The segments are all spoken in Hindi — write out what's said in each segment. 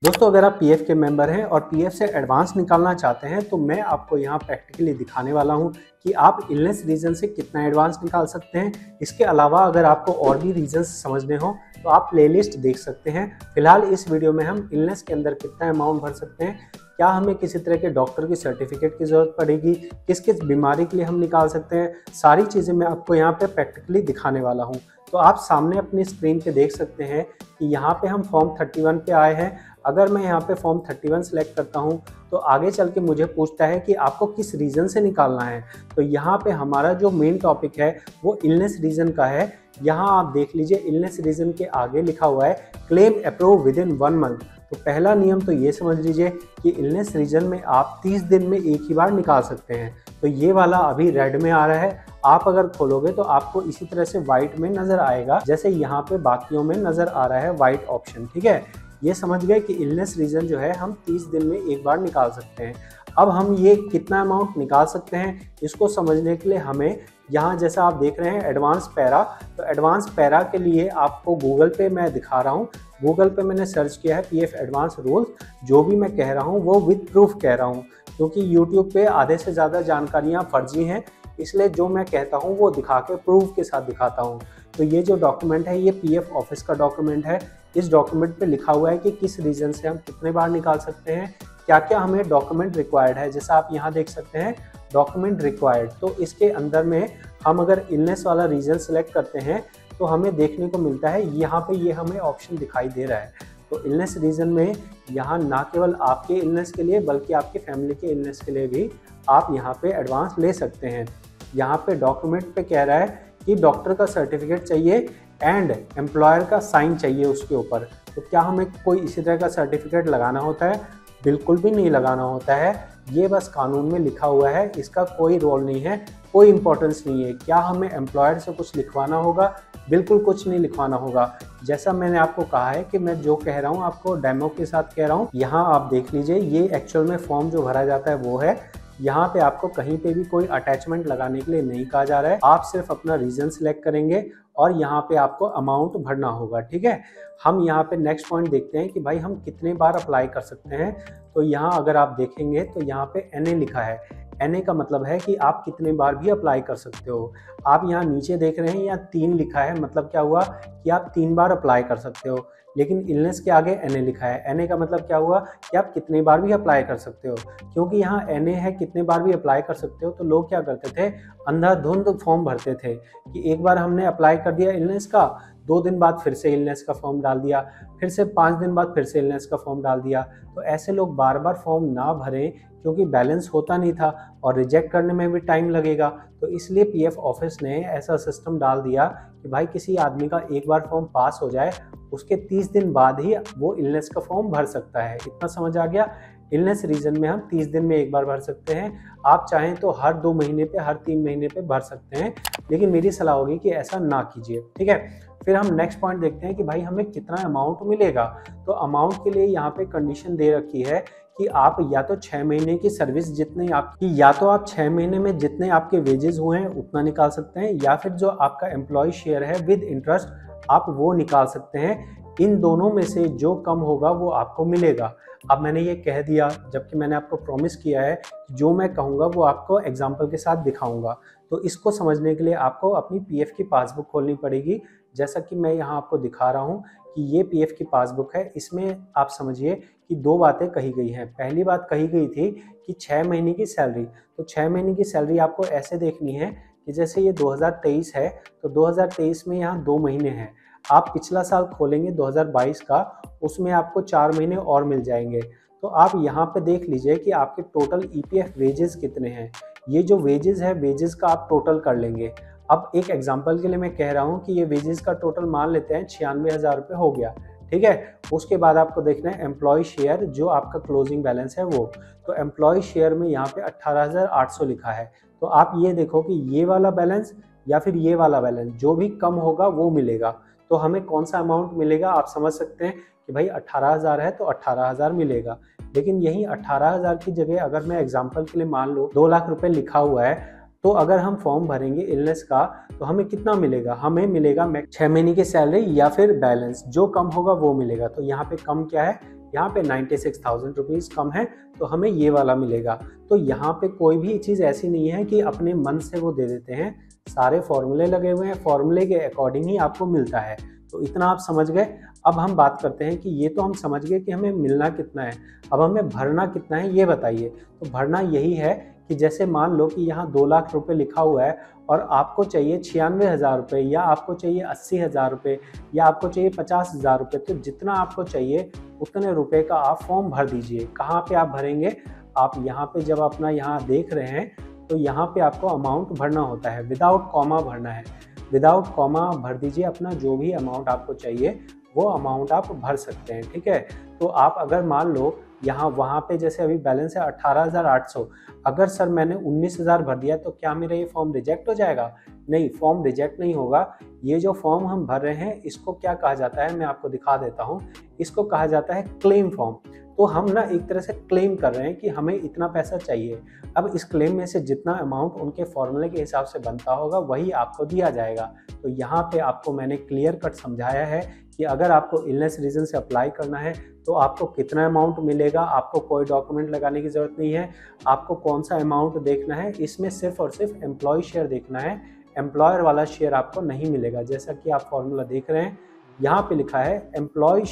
दोस्तों, अगर आप पीएफ के मेंबर हैं और पीएफ से एडवांस निकालना चाहते हैं तो मैं आपको यहाँ प्रैक्टिकली दिखाने वाला हूँ कि आप इलनेस रीजन से कितना एडवांस निकाल सकते हैं। इसके अलावा अगर आपको और भी रीजंस समझने हो तो आप प्लेलिस्ट देख सकते हैं। फिलहाल इस वीडियो में हम इलनेस के अंदर कितना अमाउंट भर सकते हैं, क्या हमें किसी तरह के डॉक्टर की सर्टिफिकेट की ज़रूरत पड़ेगी, किस किस बीमारी के लिए हम निकाल सकते हैं, सारी चीज़ें मैं आपको यहाँ पे प्रैक्टिकली दिखाने वाला हूँ। तो आप सामने अपनी स्क्रीन पे देख सकते हैं कि यहाँ पे हम फॉर्म 31 पे आए हैं। अगर मैं यहाँ पे फॉर्म 31 सेलेक्ट करता हूँ तो आगे चल के मुझे पूछता है कि आपको किस रीज़न से निकालना है। तो यहाँ पे हमारा जो मेन टॉपिक है वो इलनेस रीज़न का है। यहाँ आप देख लीजिए, इलनेस रीज़न के आगे लिखा हुआ है claim approve with in 1 month. तो पहला नियम तो ये समझ लीजिए कि इलनेस रीजन में आप 30 दिन में एक ही बार निकाल सकते हैं। तो ये वाला अभी रेड में आ रहा है, आप अगर खोलोगे तो आपको इसी तरह से व्हाइट में नजर आएगा, जैसे यहाँ पे बाकियों में नजर आ रहा है व्हाइट ऑप्शन। ठीक है, ये समझ गए कि इलनेस रीजन जो है हम 30 दिन में एक बार निकाल सकते हैं। अब हम ये कितना अमाउंट निकाल सकते हैं इसको समझने के लिए हमें यहाँ जैसा आप देख रहे हैं एडवांस पैरा, तो एडवांस पैरा के लिए आपको गूगल पे मैं दिखा रहा हूँ। गूगल पे मैंने सर्च किया है पीएफ एडवांस रूल्स। जो भी मैं कह रहा हूँ वो विद प्रूफ कह रहा हूँ, क्योंकि यूट्यूब पे आधे से ज़्यादा जानकारियाँ फर्जी हैं, इसलिए जो मैं कहता हूँ वो दिखा के प्रूफ के साथ दिखाता हूँ। तो ये जो डॉक्यूमेंट है ये पीएफ ऑफिस का डॉक्यूमेंट है। इस डॉक्यूमेंट पे लिखा हुआ है कि किस रीजन से हम कितने बार निकाल सकते हैं, क्या क्या हमें डॉक्यूमेंट रिक्वायर्ड है। जैसा आप यहाँ देख सकते हैं डॉक्यूमेंट रिक्वायर्ड, तो इसके अंदर में हम अगर इलनेस वाला रीजन सेलेक्ट करते हैं तो हमें देखने को मिलता है यहाँ पे ये हमें ऑप्शन दिखाई दे रहा है। तो इलनेस रीजन में यहाँ ना केवल आपके इलनेस के लिए बल्कि आपकी फैमिली के इलनेस के लिए भी आप यहाँ पे एडवांस ले सकते हैं। यहाँ पे डॉक्यूमेंट पे कह रहा है कि डॉक्टर का सर्टिफिकेट चाहिए एंड एम्प्लॉयर का साइन चाहिए उसके ऊपर। तो क्या हमें कोई इसी तरह का सर्टिफिकेट लगाना होता है? बिल्कुल भी नहीं लगाना होता है, ये बस कानून में लिखा हुआ है, इसका कोई रोल नहीं है, कोई इंपॉर्टेंस नहीं है। क्या हमें एम्प्लॉयर से कुछ लिखवाना होगा? बिल्कुल कुछ नहीं लिखवाना होगा। जैसा मैंने आपको कहा है कि मैं जो कह रहा हूँ आपको डेमो के साथ कह रहा हूँ। यहाँ आप देख लीजिए, ये एक्चुअल में फॉर्म जो भरा जाता है वो है। यहाँ पे आपको कहीं पे भी कोई अटैचमेंट लगाने के लिए नहीं कहा जा रहा है, आप सिर्फ अपना रीजन सेलेक्ट करेंगे और यहाँ पे आपको अमाउंट भरना होगा। ठीक है, हम यहाँ पे नेक्स्ट पॉइंट देखते हैं कि भाई हम कितने बार अप्लाई कर सकते हैं। तो यहाँ अगर आप देखेंगे तो यहाँ पे NA लिखा है। NA का मतलब है कि आप कितने बार भी अप्लाई कर सकते हो। आप यहाँ नीचे देख रहे हैं यहाँ 3 लिखा है, मतलब क्या हुआ कि आप 3 बार अप्लाई कर सकते हो, लेकिन इलनेस के आगे NA लिखा है। NA का मतलब क्या हुआ कि आप कितने बार भी अप्लाई कर सकते हो। क्योंकि यहाँ NA है कितने बार भी अप्लाई कर सकते हो, तो लोग क्या करते थे, अंधाधुंध फॉर्म भरते थे कि एक बार हमने अप्लाई कर दिया इलनेस का, 2 दिन बाद फिर से इलनेस का फॉर्म डाल दिया, फिर से 5 दिन बाद फिर से इलनेस का फॉर्म डाल दिया। तो ऐसे लोग बार बार फॉर्म ना भरें, क्योंकि बैलेंस होता नहीं था और रिजेक्ट करने में भी टाइम लगेगा। तो इसलिए पीएफ ऑफिस ने ऐसा सिस्टम डाल दिया कि भाई किसी आदमी का एक बार फॉर्म पास हो जाए उसके 30 दिन बाद ही वो इलनेस का फॉर्म भर सकता है। इतना समझ आ गया? इलनेस रीजन में हम 30 दिन में एक बार भर सकते हैं। आप चाहें तो हर 2 महीने पे, हर 3 महीने पे भर सकते हैं, लेकिन मेरी सलाह होगी कि ऐसा ना कीजिए। ठीक है, फिर हम नेक्स्ट पॉइंट देखते हैं कि भाई हमें कितना अमाउंट मिलेगा। तो अमाउंट के लिए यहाँ पे कंडीशन दे रखी है कि आप या तो 6 महीने की सर्विस जितने आपकी, या तो आप 6 महीने में जितने आपके वेजेस हुए हैं उतना निकाल सकते हैं, या फिर जो आपका एम्प्लॉय शेयर है विद इंटरेस्ट आप वो निकाल सकते हैं। इन दोनों में से जो कम होगा वो आपको मिलेगा। अब मैंने ये कह दिया, जबकि मैंने आपको प्रॉमिस किया है कि जो मैं कहूँगा वो आपको एग्जाम्पल के साथ दिखाऊंगा। तो इसको समझने के लिए आपको अपनी पीएफ की पासबुक खोलनी पड़ेगी। जैसा कि मैं यहाँ आपको दिखा रहा हूँ कि ये पीएफ की पासबुक है। इसमें आप समझिए कि 2 बातें कही गई हैं। पहली बात कही गई थी कि 6 महीने की सैलरी, तो 6 महीने की सैलरी आपको ऐसे देखनी है कि जैसे ये 2023 है तो 2023 में यहाँ 2 महीने हैं। आप पिछला साल खोलेंगे 2022 का, उसमें आपको 4 महीने और मिल जाएंगे। तो आप यहाँ पे देख लीजिए कि आपके टोटल ईपीएफ वेजेस कितने हैं। ये जो वेजेस है, वेजेस का आप टोटल कर लेंगे। अब एक एग्जांपल के लिए मैं कह रहा हूँ कि ये वेजेस का टोटल मान लेते हैं 96,000 रुपये हो गया। ठीक है, उसके बाद आपको देखना है एम्प्लॉय शेयर, जो आपका क्लोजिंग बैलेंस है वो। तो एम्प्लॉय शेयर में यहाँ पे 18,800 लिखा है। तो आप ये देखो कि ये वाला बैलेंस या फिर ये वाला बैलेंस, जो भी कम होगा वो मिलेगा। तो हमें कौन सा अमाउंट मिलेगा आप समझ सकते हैं कि भाई 18,000 है तो 18,000 मिलेगा। लेकिन यही 18,000 की जगह अगर मैं एग्जांपल के लिए मान लो 2 लाख रुपए लिखा हुआ है, तो अगर हम फॉर्म भरेंगे इलनेस का तो हमें कितना मिलेगा? हमें मिलेगा 6 महीने की सैलरी या फिर बैलेंस, जो कम होगा वो मिलेगा। तो यहाँ पे कम क्या है? यहाँ पे 96,000 रुपीज़ कम है तो हमें ये वाला मिलेगा। तो यहाँ पे कोई भी चीज़ ऐसी नहीं है कि अपने मन से वो दे देते हैं, सारे फॉर्मूले लगे हुए हैं, फॉर्मूले के अकॉर्डिंग ही आपको मिलता है। तो इतना आप समझ गए। अब हम बात करते हैं कि ये तो हम समझ गए कि हमें मिलना कितना है, अब हमें भरना कितना है ये बताइए। तो भरना यही है कि जैसे मान लो कि यहाँ 2 लाख रुपए लिखा हुआ है और आपको चाहिए 96,000 रुपये, या आपको चाहिए 80,000 रुपये, या आपको चाहिए 50,000 रुपये। तो जितना आपको चाहिए उतने रुपए का आप फॉर्म भर दीजिए। कहाँ पे आप भरेंगे? आप यहाँ पे जब अपना यहाँ देख रहे हैं तो यहाँ पे आपको अमाउंट भरना होता है, विदाउट कॉमा भरना है। विदाउट कॉमा भर दीजिए अपना जो भी अमाउंट आपको चाहिए वो अमाउंट आप भर सकते हैं, ठीक है। तो आप अगर मान लो यहाँ वहाँ पे जैसे अभी बैलेंस है 18,800, अगर सर मैंने 19,000 भर दिया तो क्या मेरा ये फॉर्म रिजेक्ट हो जाएगा? नहीं, फॉर्म रिजेक्ट नहीं होगा। ये जो फॉर्म हम भर रहे हैं इसको क्या कहा जाता है, मैं आपको दिखा देता हूँ। इसको कहा जाता है क्लेम फॉर्म। तो हम ना एक तरह से क्लेम कर रहे हैं कि हमें इतना पैसा चाहिए। अब इस क्लेम में से जितना अमाउंट उनके फॉर्मूले के हिसाब से बनता होगा वही आपको दिया जाएगा। तो यहाँ पे आपको मैंने क्लियर कट समझाया है कि अगर आपको इलनेस रीजन से अप्लाई करना है तो आपको कितना अमाउंट मिलेगा, आपको कोई डॉक्यूमेंट लगाने की ज़रूरत नहीं है। आपको कौन सा अमाउंट देखना है, इसमें सिर्फ और सिर्फ एम्प्लॉय शेयर देखना है, एम्प्लॉयर वाला शेयर आपको नहीं मिलेगा। जैसा कि आप फॉर्मूला देख रहे हैं यहाँ पे लिखा है एम्प्लॉय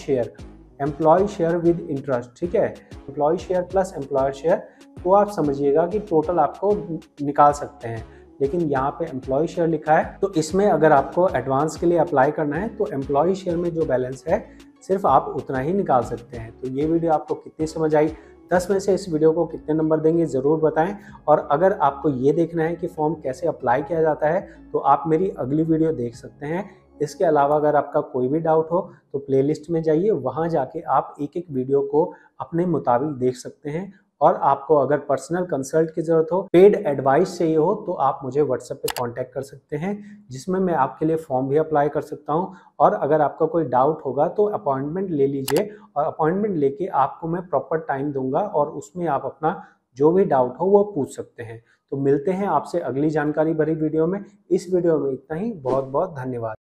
शेयर विद इंटरेस्ट, ठीक है, employ share plus employer share. तो आप समझिएगा कि टोटल आपको निकाल सकते हैं, लेकिन यहाँ पे एम्प्लॉय शेयर लिखा है। तो इसमें अगर आपको एडवांस के लिए अप्लाई करना है तो एम्प्लॉय शेयर में जो बैलेंस है सिर्फ आप उतना ही निकाल सकते हैं। तो ये वीडियो आपको कितनी समझ आई? 10 में से इस वीडियो को कितने नंबर देंगे ज़रूर बताएं। और अगर आपको ये देखना है कि फॉर्म कैसे अप्लाई किया जाता है तो आप मेरी अगली वीडियो देख सकते हैं। इसके अलावा अगर आपका कोई भी डाउट हो तो प्लेलिस्ट में जाइए, वहाँ जाके आप एक एक वीडियो को अपने मुताबिक देख सकते हैं। और आपको अगर पर्सनल कंसल्ट की ज़रूरत हो, पेड एडवाइस चाहिए हो तो आप मुझे व्हाट्सएप पे कांटेक्ट कर सकते हैं, जिसमें मैं आपके लिए फॉर्म भी अप्लाई कर सकता हूं। और अगर आपका कोई डाउट होगा तो अपॉइंटमेंट ले लीजिए, और अपॉइंटमेंट लेके आपको मैं प्रॉपर टाइम दूंगा और उसमें आप अपना जो भी डाउट हो वो पूछ सकते हैं। तो मिलते हैं आपसे अगली जानकारी भरी वीडियो में। इस वीडियो में इतना ही। बहुत बहुत धन्यवाद।